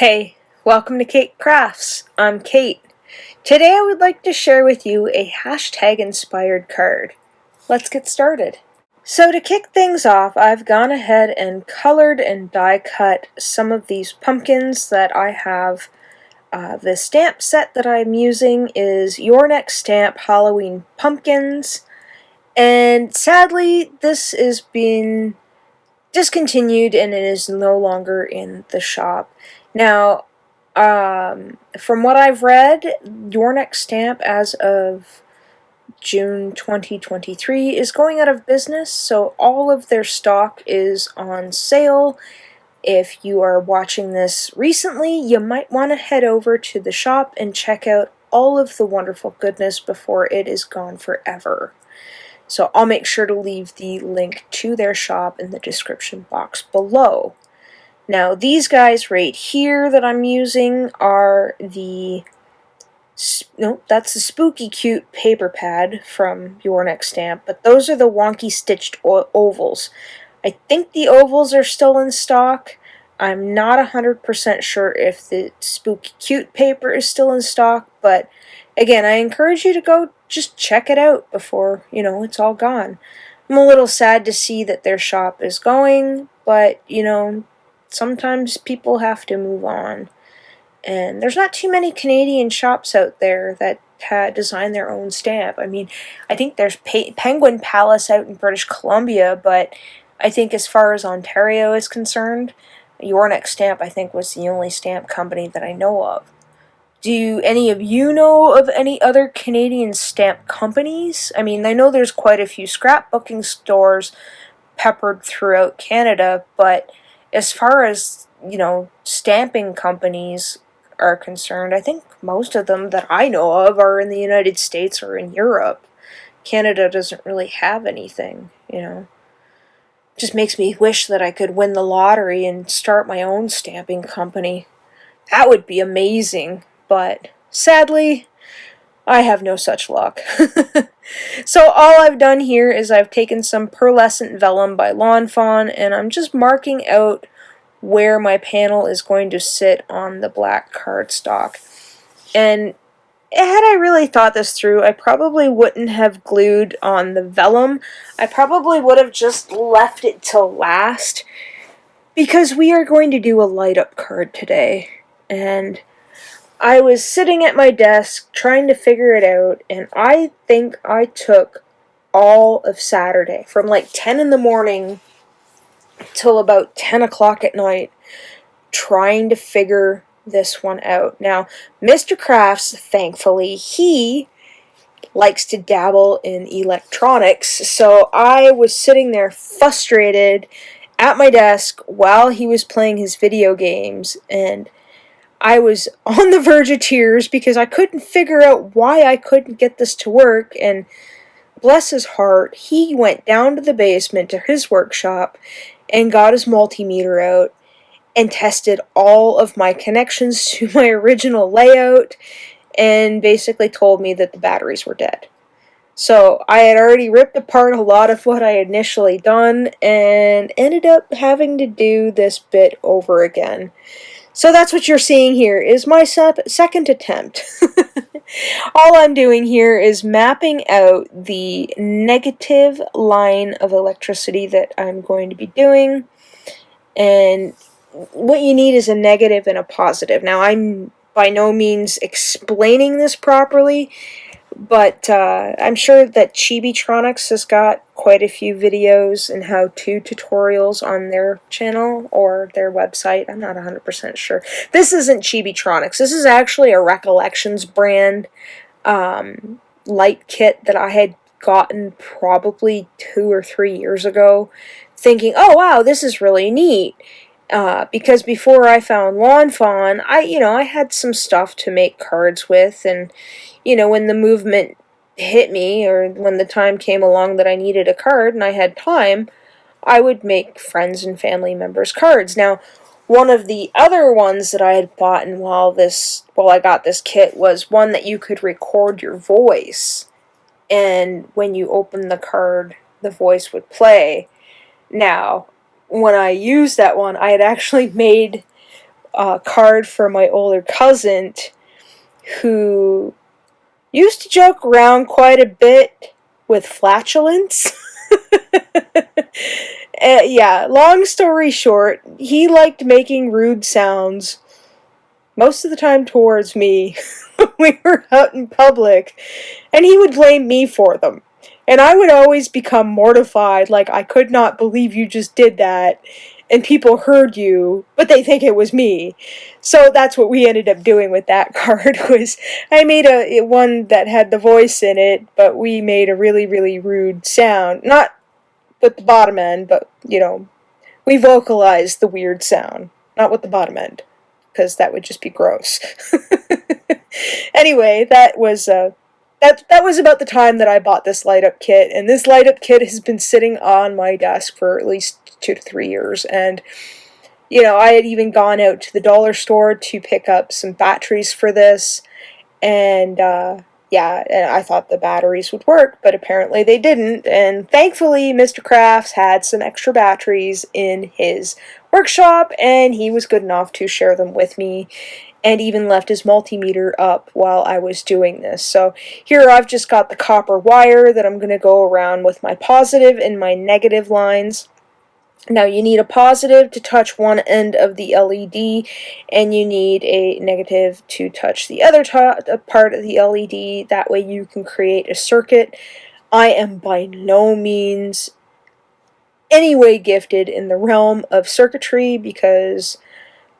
Hey, welcome to Kate Crafts. I'm Kate. Today I would like to share with you a hashtag-inspired card. Let's get started. So to kick things off, I've gone ahead and colored and die-cut some of these pumpkins that I have. The stamp set that I'm using is Your Next Stamp Halloween Pumpkins, and sadly this is being discontinued and it is no longer in the shop. Now, from what I've read, Your Next Stamp, as of June 2023, is going out of business, so all of their stock is on sale. If you are watching this recently, you might want to head over to the shop and check out all of the wonderful goodness before it is gone forever. So I'll make sure to leave the link to their shop in the description box below. Now these guys right here that I'm using are that's the Spooky Cute paper pad from Your Next Stamp, but those are the Wonky stitched ovals. I think the ovals are still in stock. I'm not 100% sure if the Spooky Cute paper is still in stock, but again, I encourage you to go just check it out before, it's all gone. I'm a little sad to see that their shop is going, but, sometimes people have to move on. And there's not too many Canadian shops out there that design their own stamp. I mean, I think there's Penguin Palace out in British Columbia, but I think as far as Ontario is concerned, Your Next Stamp, I think, was the only stamp company that I know of. Do any of you know of any other Canadian stamp companies? I mean, I know there's quite a few scrapbooking stores peppered throughout Canada, but as far as, stamping companies are concerned, I think most of them that I know of are in the United States or in Europe. Canada doesn't really have anything, Just makes me wish that I could win the lottery and start my own stamping company. That would be amazing. But sadly, I have no such luck. So all I've done here is I've taken some Pearlescent Vellum by Fawn, and I'm just marking out where my panel is going to sit on the black cardstock. And had I really thought this through, I probably wouldn't have glued on the vellum. I probably would have just left it till last, because we are going to do a light up card today. And I was sitting at my desk trying to figure it out, and I think I took all of Saturday, from like 10 in the morning till about 10 o'clock at night, trying to figure this one out. Now, Mr. Crafts, thankfully, he likes to dabble in electronics, so I was sitting there frustrated at my desk while he was playing his video games, and I was on the verge of tears because I couldn't figure out why I couldn't get this to work, and bless his heart, he went down to the basement to his workshop and got his multimeter out and tested all of my connections to my original layout and basically told me that the batteries were dead. So I had already ripped apart a lot of what I had initially done and ended up having to do this bit over again. So that's what you're seeing here, is my second attempt. All I'm doing here is mapping out the negative line of electricity that I'm going to be doing. And what you need is a negative and a positive. Now, I'm by no means explaining this properly, but I'm sure that Chibitronics has got quite a few videos and how-to tutorials on their channel or their website. I'm not 100% sure. This isn't Chibitronics. This is actually a Recollections brand light kit that I had gotten probably 2 or 3 years ago, thinking, oh wow, this is really neat. Because before I found Fawn, I had some stuff to make cards with, and when the movement hit me, or when the time came along that I needed a card and I had time, I would make friends and family members cards. Now, one of the other ones that I had bought while I got this kit was one that you could record your voice, and when you open the card, the voice would play. Now, when I used that one, I had actually made card for my older cousin who used to joke around quite a bit with flatulence. Yeah, long story short, he liked making rude sounds most of the time towards me when we were out in public, and he would blame me for them. And I would always become mortified, like, I could not believe you just did that, and people heard you, but they think it was me. So that's what we ended up doing with that card, was I made one that had the voice in it, but we made a really, really rude sound. Not with the bottom end, but, we vocalized the weird sound. Not with the bottom end, because that would just be gross. Anyway, that was about the time that I bought this light up kit, and this light up kit has been sitting on my desk for at least 2 to 3 years, and I had even gone out to the dollar store to pick up some batteries for this, and yeah, and I thought the batteries would work, but apparently they didn't, and thankfully Mr. Crafts had some extra batteries in his workshop, and he was good enough to share them with me, and even left his multimeter up while I was doing this. So here I've just got the copper wire that I'm going to go around with my positive and my negative lines. Now you need a positive to touch one end of the LED, and you need a negative to touch the other part of the LED. That way you can create a circuit. I am by no means anyway gifted in the realm of circuitry because,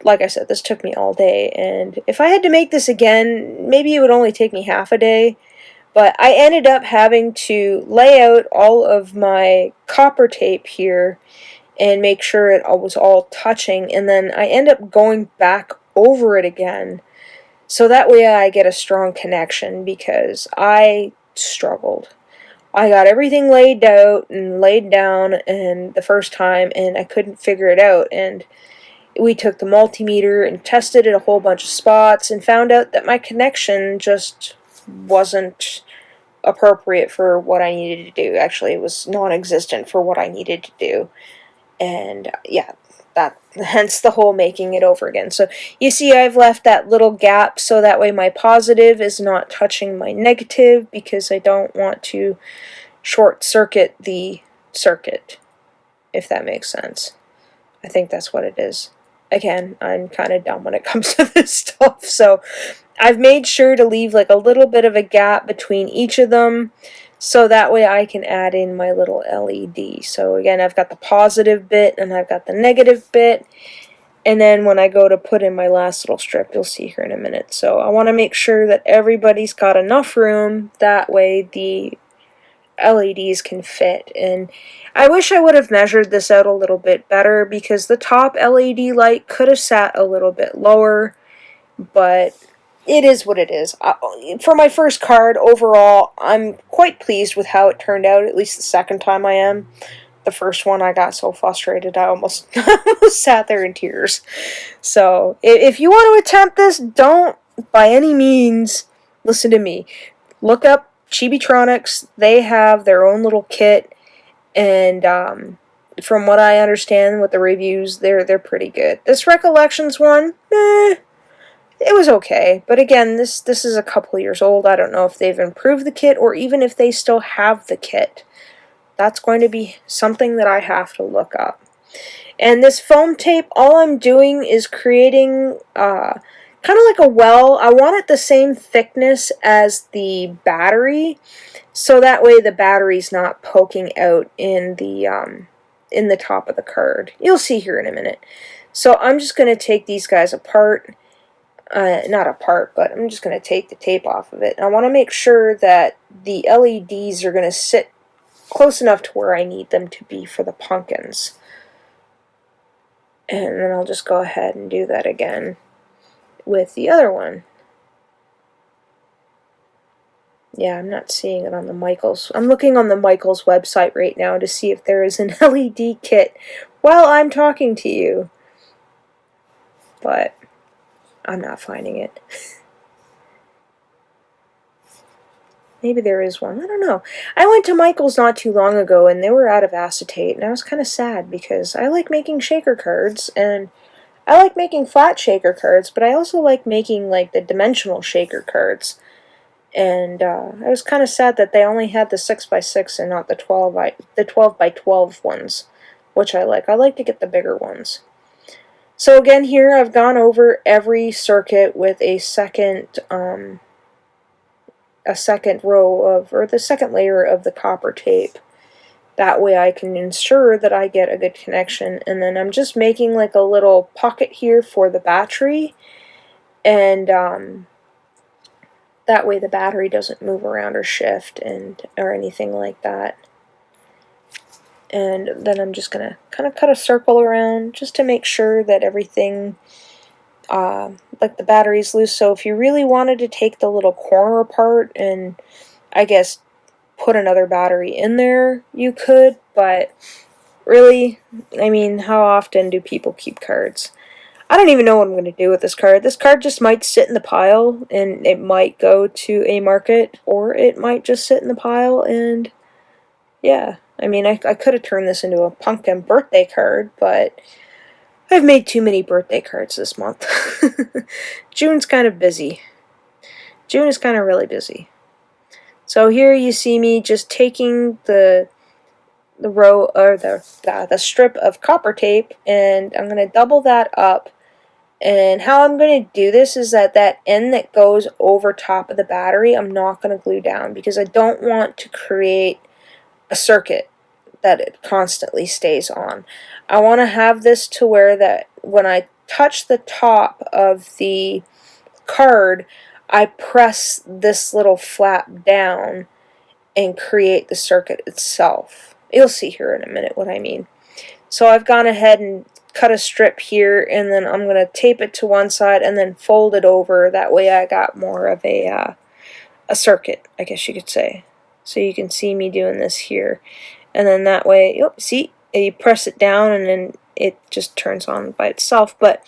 like I said, this took me all day, and if I had to make this again, maybe it would only take me half a day. But I ended up having to lay out all of my copper tape here and make sure it was all touching, and then I end up going back over it again, so that way I get a strong connection, because I struggled. I got everything laid out and laid down and the first time, and I couldn't figure it out, and we took the multimeter and tested it a whole bunch of spots and found out that my connection just wasn't appropriate for what I needed to do. Actually, it was non-existent for what I needed to do. And yeah, hence the whole making it over again. So you see I've left that little gap so that way my positive is not touching my negative, because I don't want to short circuit the circuit, if that makes sense. I think that's what it is. Again, I'm kind of dumb when it comes to this stuff, so I've made sure to leave like a little bit of a gap between each of them, so that way I can add in my little LED. So again, I've got the positive bit and I've got the negative bit. And then when I go to put in my last little strip, you'll see here in a minute. So I want to make sure that everybody's got enough room. That way the LEDs can fit. And I wish I would have measured this out a little bit better, because the top LED light could have sat a little bit lower. But it is what it is. For my first card, overall, I'm quite pleased with how it turned out, at least the second time I am. The first one, I got so frustrated, I almost sat there in tears. So, if you want to attempt this, don't, by any means, listen to me. Look up Chibitronics. They have their own little kit, and from what I understand with the reviews, they're pretty good. This Recollections one, it was okay, but again, this is a couple years old. I don't know if they've improved the kit or even if they still have the kit. That's going to be something that I have to look up. And this foam tape, all I'm doing is creating kind of like a well. I want it the same thickness as the battery, so that way the battery's not poking out in the top of the card. You'll see here in a minute. So I'm just going to take these guys apart. Not apart, but I'm just going to take the tape off of it. And I want to make sure that the LEDs are going to sit close enough to where I need them to be for the pumpkins. And then I'll just go ahead and do that again with the other one. Yeah, I'm not seeing it on the Michaels. I'm looking on the Michaels website right now to see if there is an LED kit while I'm talking to you. But I'm not finding it. Maybe there is one. I don't know. I went to Michael's not too long ago, and they were out of acetate, and I was kind of sad because I like making shaker cards, and I like making flat shaker cards, but I also like making like the dimensional shaker cards. And I was kind of sad that they only had the 6x6 and not the 12x12 ones, which I like. I like to get the bigger ones. So again, here I've gone over every circuit with a second row of, or the second layer of the copper tape. That way I can ensure that I get a good connection. And then I'm just making like a little pocket here for the battery, and that way the battery doesn't move around or shift or anything like that. And then I'm just going to kind of cut a circle around just to make sure that everything, like the battery's loose. So if you really wanted to take the little corner apart and, I guess, put another battery in there, you could, but really, I mean, how often do people keep cards? I don't even know what I'm going to do with this card. This card just might sit in the pile, and it might go to a market, or it might just sit in the pile, and yeah. I mean, I could have turned this into a pumpkin birthday card, but I've made too many birthday cards this month. June's kind of busy. June is kind of really busy. So here you see me just taking the row, or the strip of copper tape, and I'm going to double that up. And how I'm going to do this is that end that goes over top of the battery, I'm not going to glue down, because I don't want to create a circuit that it constantly stays on. I want to have this to where that when I touch the top of the card, I press this little flap down and create the circuit itself. You'll see here in a minute what I mean. So I've gone ahead and cut a strip here, and then I'm going to tape it to one side and then fold it over. That way I got more of a circuit, I guess you could say. So you can see me doing this here. And then that way, see, you press it down and then it just turns on by itself. But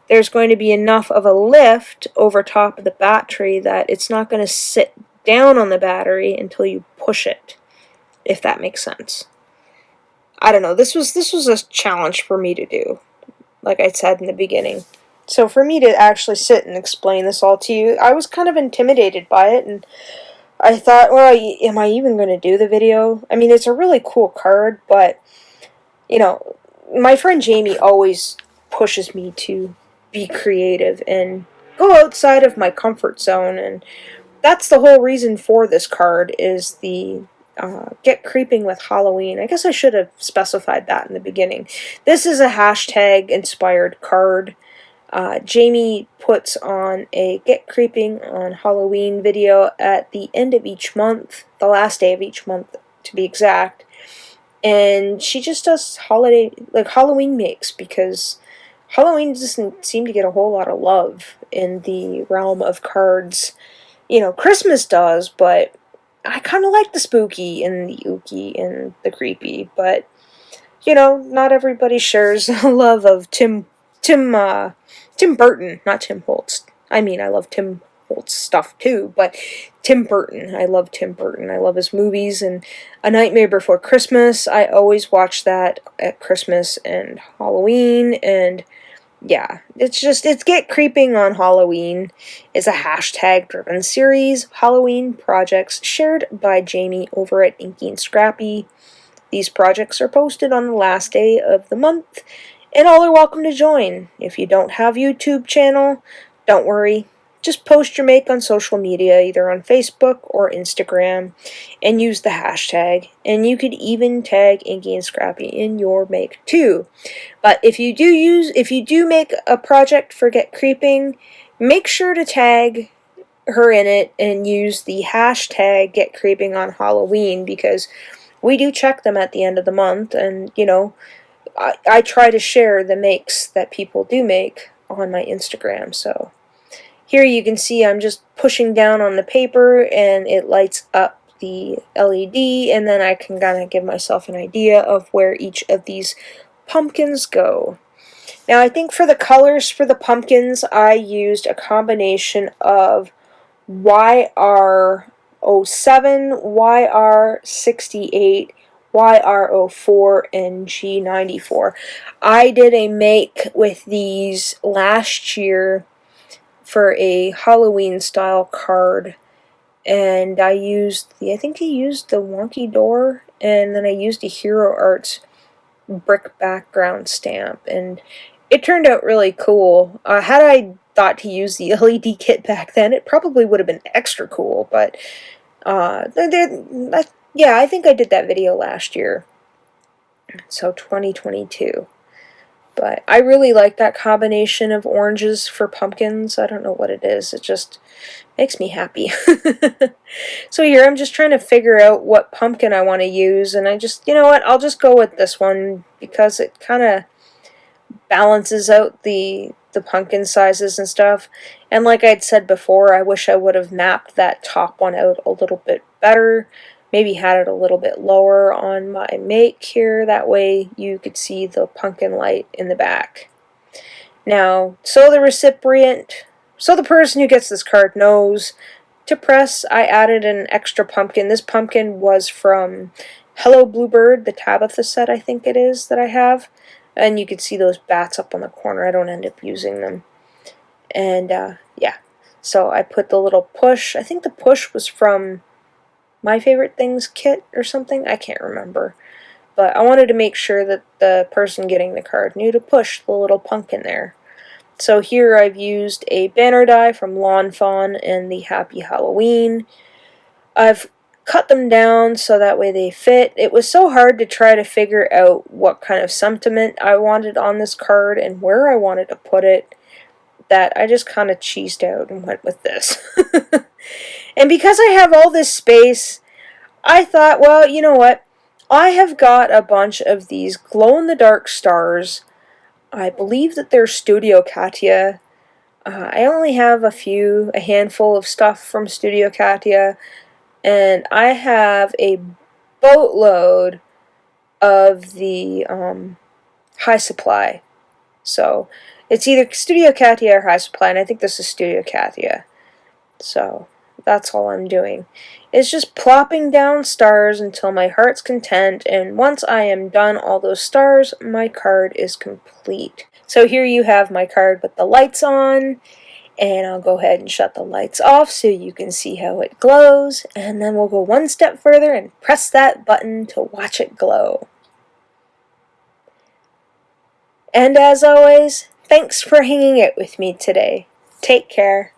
there's going to be enough of a lift over top of the battery that it's not going to sit down on the battery until you push it, if that makes sense. I don't know, this was a challenge for me to do, like I said in the beginning. So for me to actually sit and explain this all to you, I was kind of intimidated by it, and I thought, well, am I even going to do the video? I mean, it's a really cool card, but, you know, my friend Jaime always pushes me to be creative and go outside of my comfort zone, and that's the whole reason for this card, is the Get Creeping with Halloween. I guess I should have specified that in the beginning. This is a hashtag-inspired card. Jaime puts on a Get Creeping on Halloween video at the end of each month, the last day of each month to be exact, and she just does Halloween makes, because Halloween doesn't seem to get a whole lot of love in the realm of cards. You know, Christmas does, but I kind of like the spooky and the ooky and the creepy, but, you know, not everybody shares the love of Tim Burton, not Tim Holtz. I mean, I love Tim Holtz stuff too, but Tim Burton. I love Tim Burton. I love his movies, and A Nightmare Before Christmas, I always watch that at Christmas and Halloween, and yeah, it's Get Creeping on Halloween is a hashtag-driven series of Halloween projects shared by Jaime over at Inky and Scrappy. These projects are posted on the last day of the month, and all are welcome to join. If you don't have a YouTube channel, don't worry. Just post your make on social media, either on Facebook or Instagram, and use the hashtag. And you could even tag Inky and Scrappy in your make too. But if you do make a project for Get Creeping, make sure to tag her in it and use the hashtag Get Creeping on Halloween, because we do check them at the end of the month, and you know, I try to share the makes that people do make on my Instagram. So here you can see I'm just pushing down on the paper and it lights up the LED, and then I can kind of give myself an idea of where each of these pumpkins go. Now I think for the colors for the pumpkins, I used a combination of YR07, YR68, YRO4 and G94. I did a make with these last year for a Halloween style card, and I think I used the Wonky door, and then I used a Hero Arts brick background stamp, and it turned out really cool. Had I thought to use the LED kit back then, it probably would have been extra cool, but yeah, I think I did that video last year, so 2022. But I really like that combination of oranges for pumpkins. I don't know what it is. It just makes me happy. So here I'm just trying to figure out what pumpkin I want to use, and I just, you know what, I'll just go with this one because it kind of balances out the pumpkin sizes and stuff. And like I'd said before, I wish I would have mapped that top one out a little bit better. Maybe had it a little bit lower on my make here, that way you could see the pumpkin light in the back. Now, so the person who gets this card knows to press, I added an extra pumpkin. This pumpkin was from Hello Bluebird, the Tabitha set I think it is that I have. And you can see those bats up on the corner. I don't end up using them. And yeah, so I put the little push. I think the push was from My Favorite Things kit or something. I can't remember. But I wanted to make sure that the person getting the card knew to push the little pumpkin there. So here I've used a banner die from Lawn Fawn and the Happy Halloween. I've cut them down so that way they fit. It was so hard to try to figure out what kind of sentiment I wanted on this card and where I wanted to put it that I just kind of cheesed out and went with this. And because I have all this space, I thought, well, you know what? I have got a bunch of these glow-in-the-dark stars. I believe that they're Studio Katia. I only have a handful of stuff from Studio Katia. And I have a boatload of the High Supply. So it's either Studio Katia or High Supply, and I think this is Studio Katia. So that's all I'm doing. It's just plopping down stars until my heart's content, and once I am done all those stars, my card is complete. So here you have my card with the lights on. And I'll go ahead and shut the lights off so you can see how it glows. And then we'll go one step further and press that button to watch it glow. And as always, thanks for hanging out with me today. Take care.